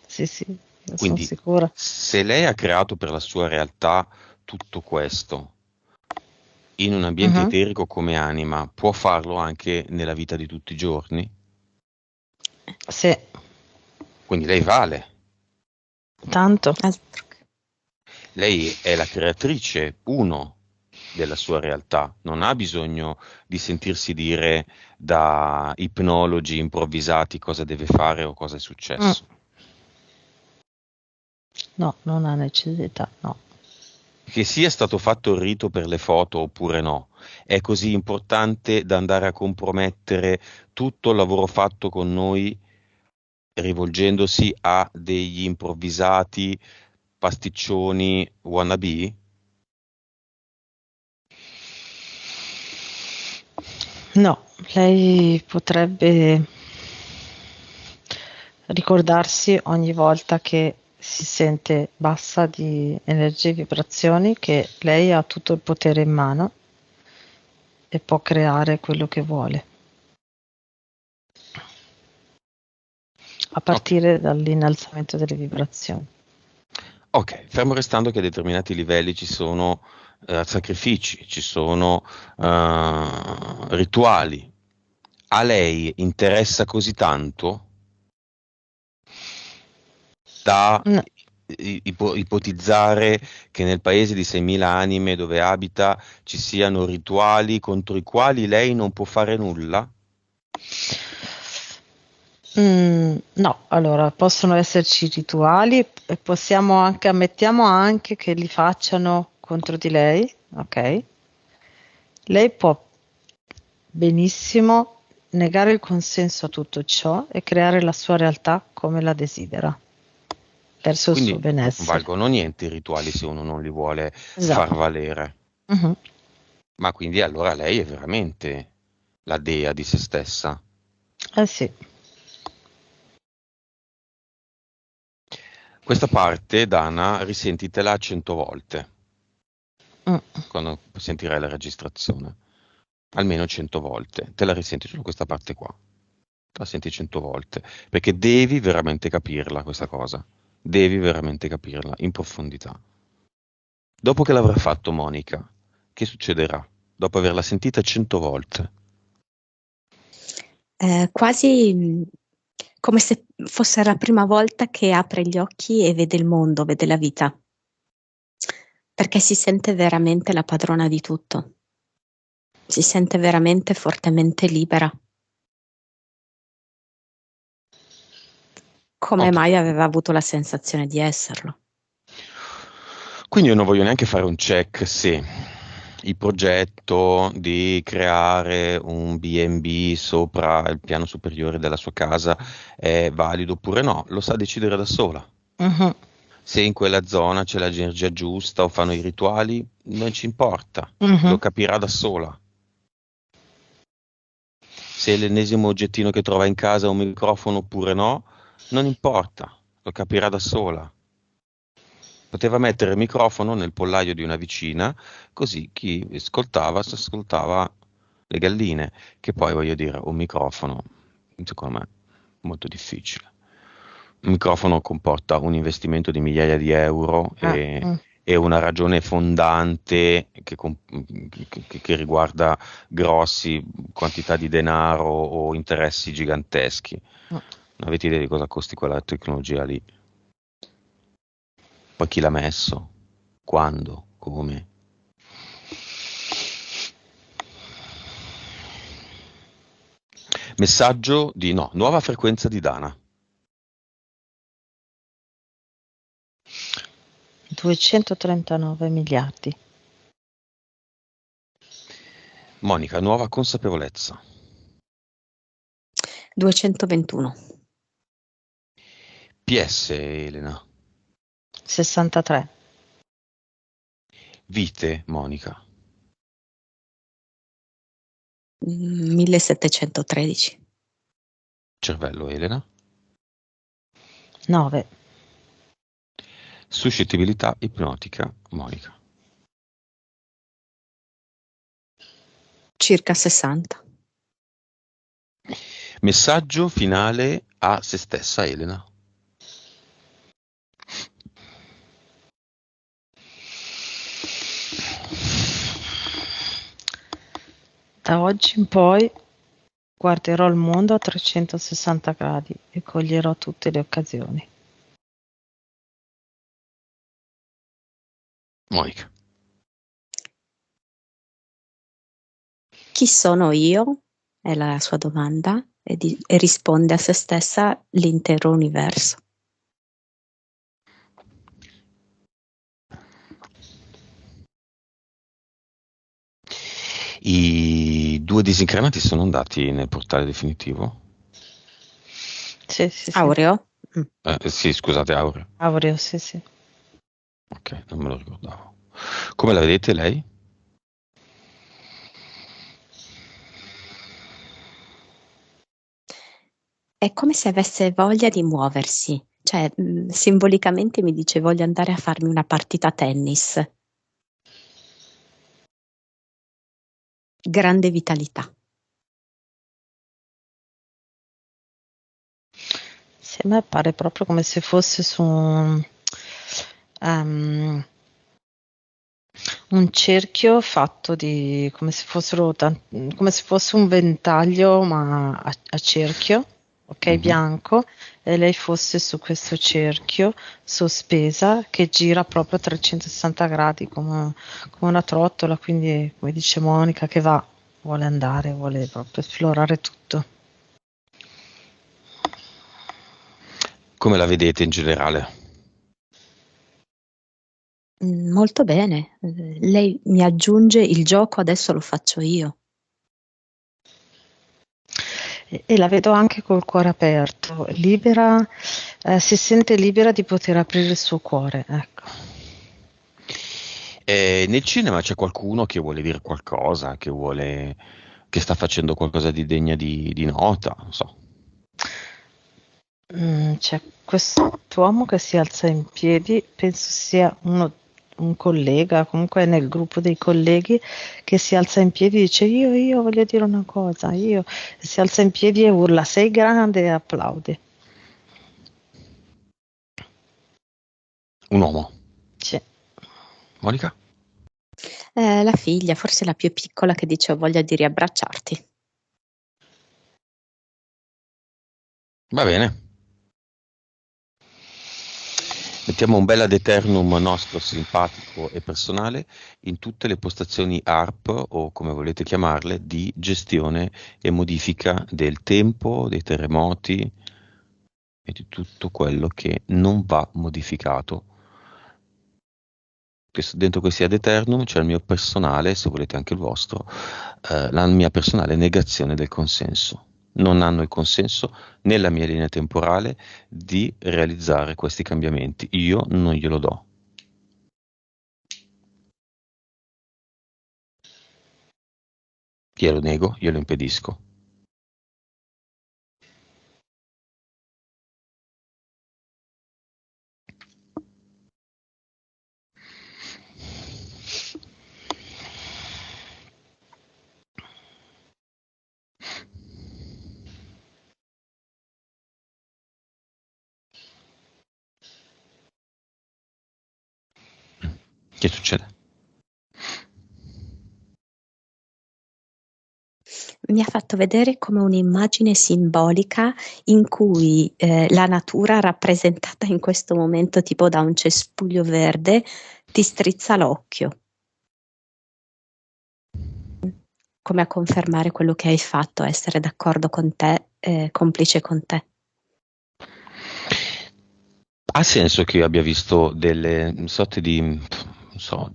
Sì, sì, io sono Quindi, sicura. se lei ha creato per la sua realtà tutto questo, in un ambiente Mhm. eterico come anima, può farlo anche nella vita di tutti i giorni? Sì, Quindi lei vale. tanto. altro che- Lei è la creatrice, uno della sua realtà, non ha bisogno di sentirsi dire da ipnologi improvvisati cosa deve fare o cosa è Mm, successo. no, non ha necessità, no. Che sia stato fatto il rito per le foto oppure no, è così importante da andare a compromettere tutto il lavoro fatto con noi rivolgendosi a degli improvvisati pasticcioni wannabe? No, lei potrebbe ricordarsi ogni volta che si sente bassa di energie e vibrazioni che lei ha tutto il potere in mano e può creare quello che vuole, a Ok. partire dall'innalzamento delle vibrazioni. Ok, fermo restando che a determinati livelli ci sono sacrifici, ci sono rituali. A lei interessa così tanto da No, ipotizzare che nel paese di 6.000 anime dove abita ci siano rituali contro i quali lei non può fare nulla? no, allora possono esserci rituali e possiamo anche, ammettiamo anche che li facciano contro di lei, ok? Lei può benissimo negare il consenso a tutto ciò e creare la sua realtà come la desidera, verso il suo Quindi non benessere. valgono niente i rituali se uno non li vuole far Esatto. valere. Mhm. Ma quindi allora lei è veramente la dea di se stessa. Eh sì. Questa parte, Dana, risentitela 100 volte Mm. quando sentirai la registrazione. Almeno 100 volte. Te la risenti solo questa parte qua. Te la senti 100 volte. Perché devi veramente capirla questa cosa. Devi veramente capirla in profondità. Dopo che l'avrà fatto Monica, che succederà? Dopo averla sentita 100 volte. Quasi come se fosse la prima volta che apre gli occhi e vede il mondo, vede la vita, perché si sente veramente la padrona di tutto, si sente veramente fortemente libera, come Ok. mai aveva avuto la sensazione di esserlo. Quindi io non voglio neanche fare un check se il progetto di creare un B&B sopra il piano superiore della sua casa è valido oppure no, lo sa decidere da sola. Mhm, Se in quella zona c'è l'energia giusta o fanno i rituali, non ci importa, lo mhm. capirà da sola. Se è l'ennesimo oggettino che trova in casa è un microfono oppure no, non importa, lo capirà da sola. Poteva mettere il microfono nel pollaio di una vicina, così chi ascoltava si ascoltava le galline, che poi voglio dire, un microfono, secondo me, è molto difficile. Un microfono comporta un investimento di migliaia di euro Mm. e una ragione fondante che riguarda grossi quantità di denaro o interessi giganteschi. Mm. Non avete idea di cosa costi quella tecnologia lì? Poi chi l'ha messo? Quando? Come? Messaggio di no, nuova frequenza di Dana. 239 miliardi. Monica, nuova consapevolezza. 221. PS, Elena. 63. Vite, Monica. 1713. Cervello, Elena. 9. Suscettibilità ipnotica, Monica. Circa 60. Messaggio finale a se stessa, Elena. Da oggi in poi guarderò il mondo a 360 gradi e coglierò tutte le occasioni. Monica. Chi sono io? È la sua domanda e risponde a se stessa l'intero universo. I due disincarnati sono andati nel portale definitivo? Sì, sì, sì. Aureo? Sì, scusate, Aureo. Aureo, sì, sì. Ok, non me lo ricordavo. Come la vedete lei? È come se avesse voglia di muoversi, cioè simbolicamente mi dice voglio andare a farmi una partita a tennis. Grande vitalità. Sì, a me pare proprio come se fosse su un cerchio fatto di come se fossero come se fosse un ventaglio ma a cerchio, ok, Mhm. bianco, e lei fosse su questo cerchio sospesa che gira proprio a 360 gradi come una trottola, quindi come dice Monica che va, vuole andare, vuole proprio esplorare tutto. Come la vedete in generale? Molto bene. Lei mi aggiunge il gioco, adesso lo faccio io. E la vedo anche col cuore aperto, libera, si sente libera di poter aprire il suo cuore, ecco. Nel cinema c'è qualcuno che vuole dire qualcosa, che sta facendo qualcosa di degna di nota, non so. C'è quest'uomo che si alza in piedi, penso sia un collega, comunque è nel gruppo dei colleghi, che si alza in piedi e dice io voglio dire una cosa, io, e si alza in piedi e urla sei grande e applaude. Un uomo. Sì. Monica? La figlia, forse la più piccola, che dice ho voglia di riabbracciarti. Va bene. Mettiamo un bel ad eternum nostro simpatico e personale in tutte le postazioni ARP o come volete chiamarle di gestione e modifica del tempo, dei terremoti e di tutto quello che non va modificato Dentro questi ad eternum c'è il mio personale, se volete anche il vostro, la mia personale negazione del consenso. Non hanno il consenso nella mia linea temporale di realizzare questi cambiamenti. Io non glielo do. Glielo nego, glielo impedisco. Che succede? Mi ha fatto vedere come un'immagine simbolica in cui la natura rappresentata in questo momento tipo da un cespuglio verde ti strizza l'occhio, come a confermare quello che hai fatto, essere d'accordo con te, complice con te. Ha senso che io abbia visto delle sorte di, non so,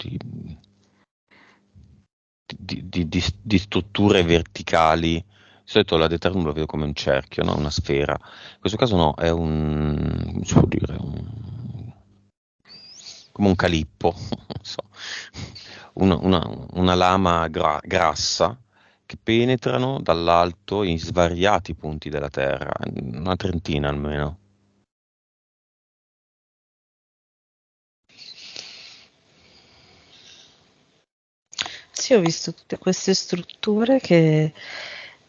di strutture verticali. Di solito la Deternum lo vedo come un cerchio, no? Una sfera. In questo caso no, è come si può dire, come un calippo, non so. Una lama grassa che penetrano dall'alto in svariati punti della Terra, una trentina almeno. Sì, ho visto tutte queste strutture che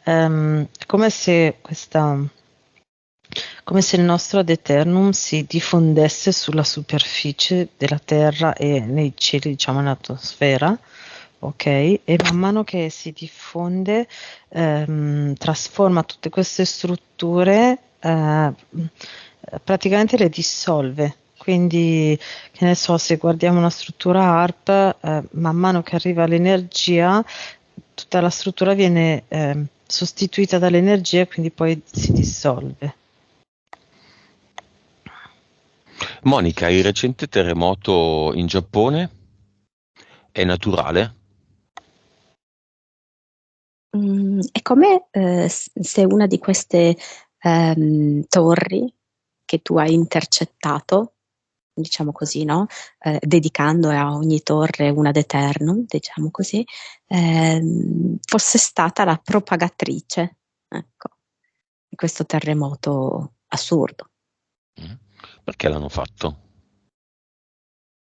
è come se il nostro ad eternum si diffondesse sulla superficie della Terra e nei cieli, diciamo, nell'atmosfera, ok? E man mano che si diffonde, trasforma tutte queste strutture, praticamente le dissolve. Quindi, che ne so, se guardiamo una struttura ARP, man mano che arriva l'energia, tutta la struttura viene sostituita dall'energia e quindi poi si dissolve. Monica, il recente terremoto in Giappone è naturale? È come se una di queste torri che tu hai intercettato, diciamo così, no? Dedicando a ogni torre una ad eternum, diciamo così, fosse stata la propagatrice, ecco, di questo terremoto assurdo. Mm. Perché l'hanno fatto?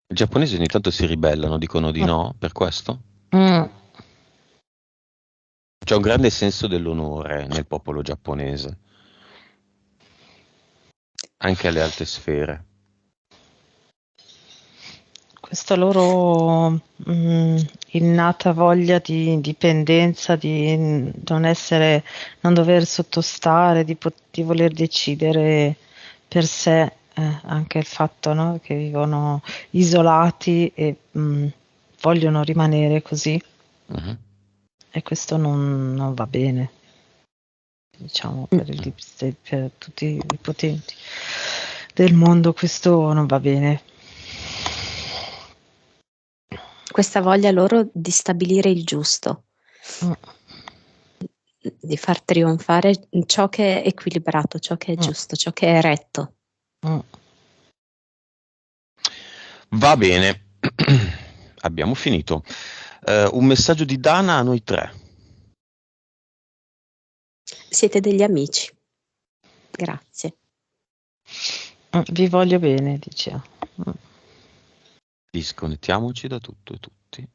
I giapponesi ogni tanto si ribellano, dicono di no, per questo? Mm. C'è un grande senso dell'onore nel popolo giapponese, anche alle alte sfere. Questa loro innata voglia di indipendenza, di non dover sottostare, di voler decidere per sé, anche il fatto, no, che vivono isolati e vogliono rimanere così, Mhm. e questo non va bene, diciamo, per il deep state, per tutti i potenti del mondo, questo non va bene. Questa voglia loro di stabilire il giusto, Mm, di far trionfare ciò che è equilibrato, ciò che è mm, giusto, ciò che è retto. mm. Va bene, abbiamo finito. Un messaggio di Dana a noi tre. Siete degli amici. Grazie. Vi voglio bene, diceva. Disconnettiamoci da tutto e tutti.